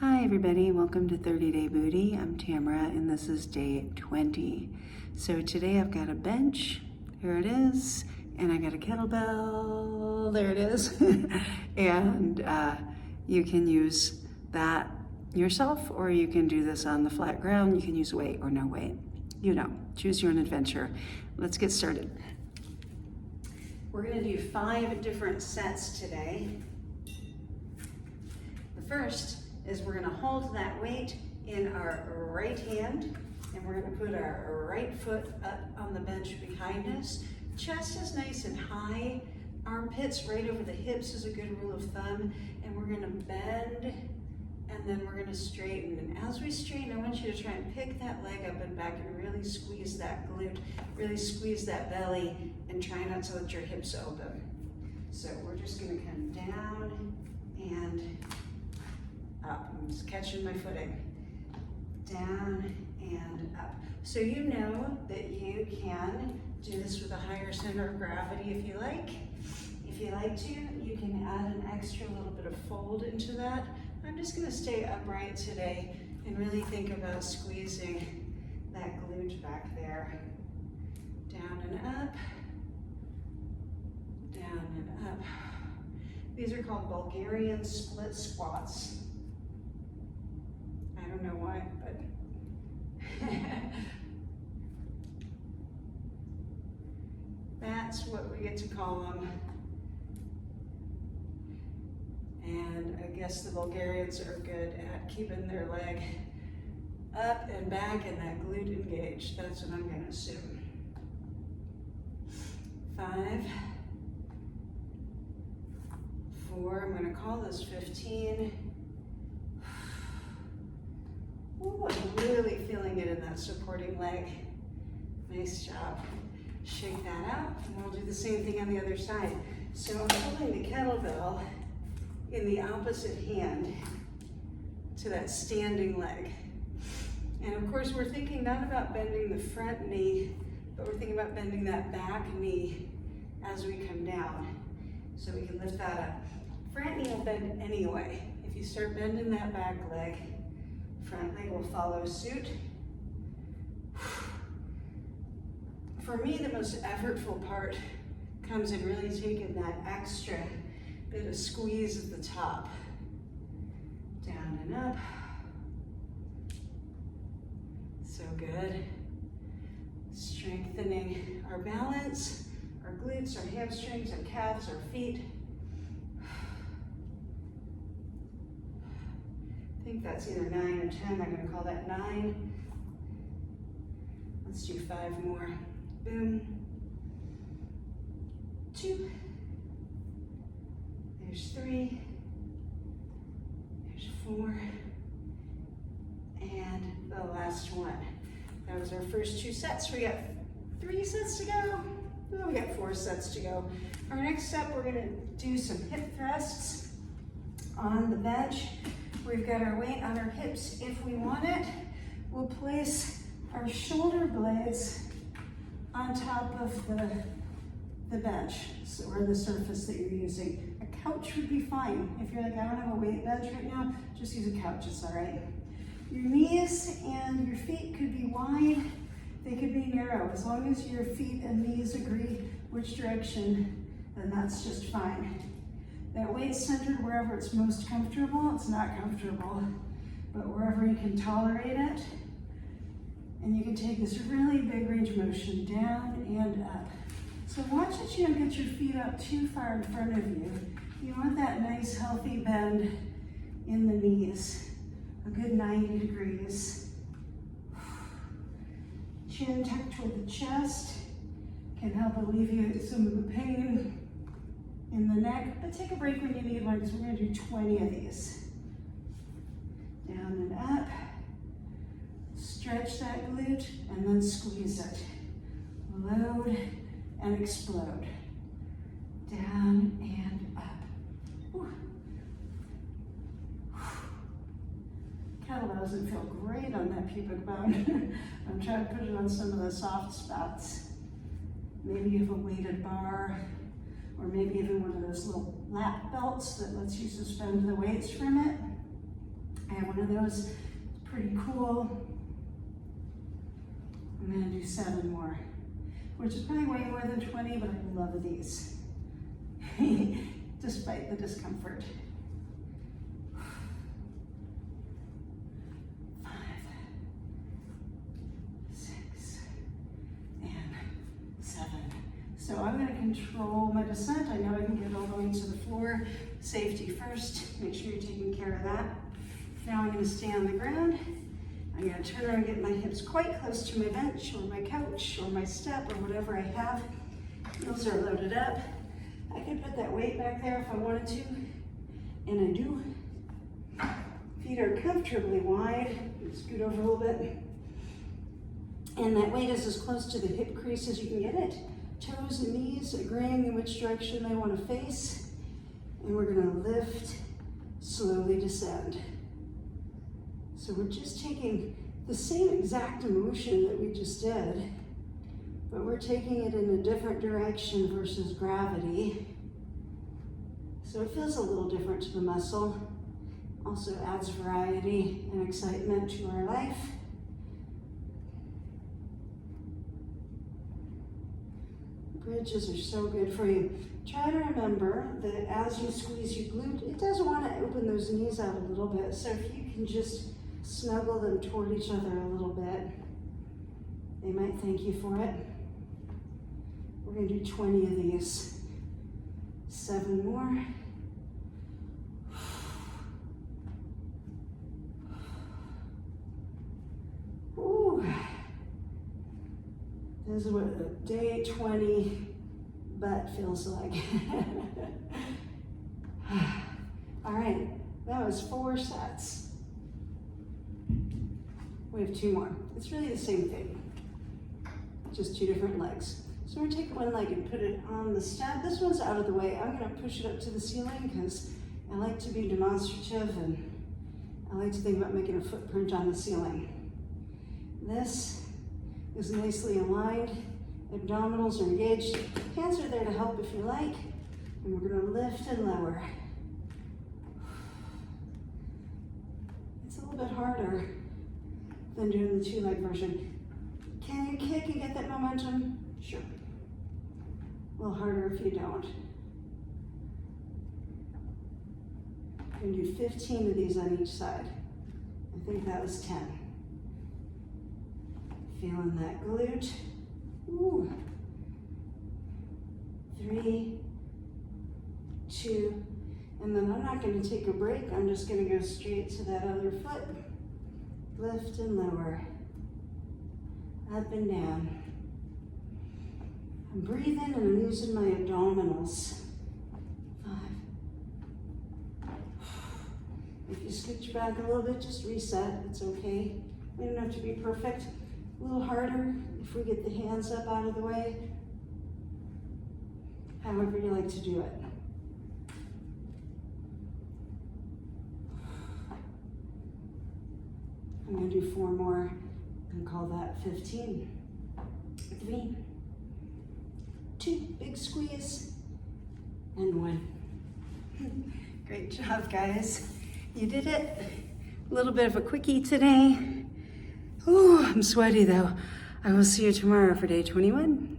Hi everybody, welcome to 30 Day Booty. I'm Tamara and this is day 20. So today I've got a bench, here it is, and I got a kettlebell, there it is. And you can use that yourself or you can do this on the flat ground. You can use weight or no weight. You know, choose your own adventure. Let's get started. We're gonna do 5 different sets today. The first is we're gonna hold that weight in our right hand and we're gonna put our right foot up on the bench behind us. Chest is nice and high. Armpits right over the hips is a good rule of thumb. And we're gonna bend and then we're gonna straighten. And as we straighten, I want you to try and pick that leg up and back and really squeeze that glute, really squeeze that belly and try not to let your hips open. So we're just gonna come down and up. I'm just catching my footing. Down and up. So you know that you can do this with a higher center of gravity if you like. If you like to, you can add an extra little bit of fold into that. I'm just gonna stay upright today and really think about squeezing that glute back there. Down and up. Down and up. These are called Bulgarian split squats. I don't know why, but that's what we get to call them. And I guess the Bulgarians are good at keeping their leg up and back and that glute engaged. That's what I'm gonna assume. 5, 4, I'm gonna call this 15. Ooh, I'm really feeling it in that supporting leg. Nice job. Shake that out, and we'll do the same thing on the other side. So I'm holding the kettlebell in the opposite hand to that standing leg. And of course, we're thinking not about bending the front knee, but we're thinking about bending that back knee as we come down. So we can lift that up. Front knee will bend anyway. If you start bending that back leg, front leg will follow suit. For me, the most effortful part comes in really taking that extra bit of squeeze at the top. Down and up. So good. Strengthening our balance, our glutes, our hamstrings, our calves, our feet. I think that's either 9 or 10. I'm going to call that 9. Let's do 5 more. Boom. 2. There's 3. There's 4. And the last one. That was our first 2 sets. We got 3 sets to go. Oh, we got 4 sets to go. Our next step, we're going to do some hip thrusts on the bench. We've got our weight on our hips if we want it. We'll place our shoulder blades on top of the bench, or the surface that you're using. A couch would be fine. If you're like, I don't have a weight bench right now, just use a couch, it's all right. Your knees and your feet could be wide, they could be narrow. As long as your feet and knees agree which direction, then that's just fine. That weight's centered wherever it's most comfortable. It's not comfortable, but wherever you can tolerate it. And you can take this really big range of motion down and up. So watch that you don't get your feet up too far in front of you. You want that nice healthy bend in the knees, a good 90 degrees. Chin tucked toward the chest can help alleviate some of the pain in the neck, but take a break when you need one because we're going to do 20 of these. Down and up. Stretch that glute and then squeeze it. Load and explode. Down and up. Whew. Kettlebell doesn't feel great on that pubic bone. I'm trying to put it on some of the soft spots. Maybe you have a weighted bar, or maybe even one of those little lap belts that lets you suspend the weights from it. have one of those. Pretty cool. I'm gonna do 7 more, which is probably way more than 20, but I love these, despite the discomfort. 5, 6, and 7. So I'm gonna control my descent. I know I can get all the way to the floor. Safety first, make sure you're taking care of that. Now I'm gonna stay on the ground. I'm gonna turn around and get my hips quite close to my bench or my couch or my step or whatever I have. Heels are loaded up. I can put that weight back there if I wanted to, and I do. Feet are comfortably wide. Scoot over a little bit. And that weight is as close to the hip crease as you can get it. Toes and knees agreeing in which direction they want to face. And we're gonna lift, slowly descend. So we're just taking the same exact motion that we just did, but we're taking it in a different direction versus gravity. So it feels a little different to the muscle. Also adds variety and excitement to our life. Bridges are so good for you. Try to remember that as you squeeze your glute, it does want to open those knees out a little bit. So if you can just snuggle them toward each other a little bit, they might thank you for it. We're going to do 20 of these. 7 more. Ooh. This is what a day 20 butt feels like. All right, that was 4 sets. We have 2 more. It's really the same thing, just 2 different legs. So we're gonna take one leg and put it on the step. This one's out of the way. I'm gonna push it up to the ceiling because I like to be demonstrative and I like to think about making a footprint on the ceiling. This is nicely aligned. Abdominals are engaged. Hands are there to help if you like. And we're gonna lift and lower. It's a little bit harder than doing the 2-leg version. Can you kick and get that momentum? Sure. A little harder if you don't. I'm gonna do 15 of these on each side. I think that was 10. Feeling that glute. Ooh. 3, 2, and then I'm not gonna take a break. I'm just gonna go straight to that other foot. Lift and lower, up and down. I'm breathing and I'm using my abdominals. 5. If you scooch back a little bit, just reset, it's okay. We don't have to be perfect. A little harder if we get the hands up out of the way. However you like to do it. I'm gonna do 4 more and call that 15. 3, 2, big squeeze, and 1. Great job, guys. You did it. A little bit of a quickie today. Ooh, I'm sweaty though. I will see you tomorrow for day 21.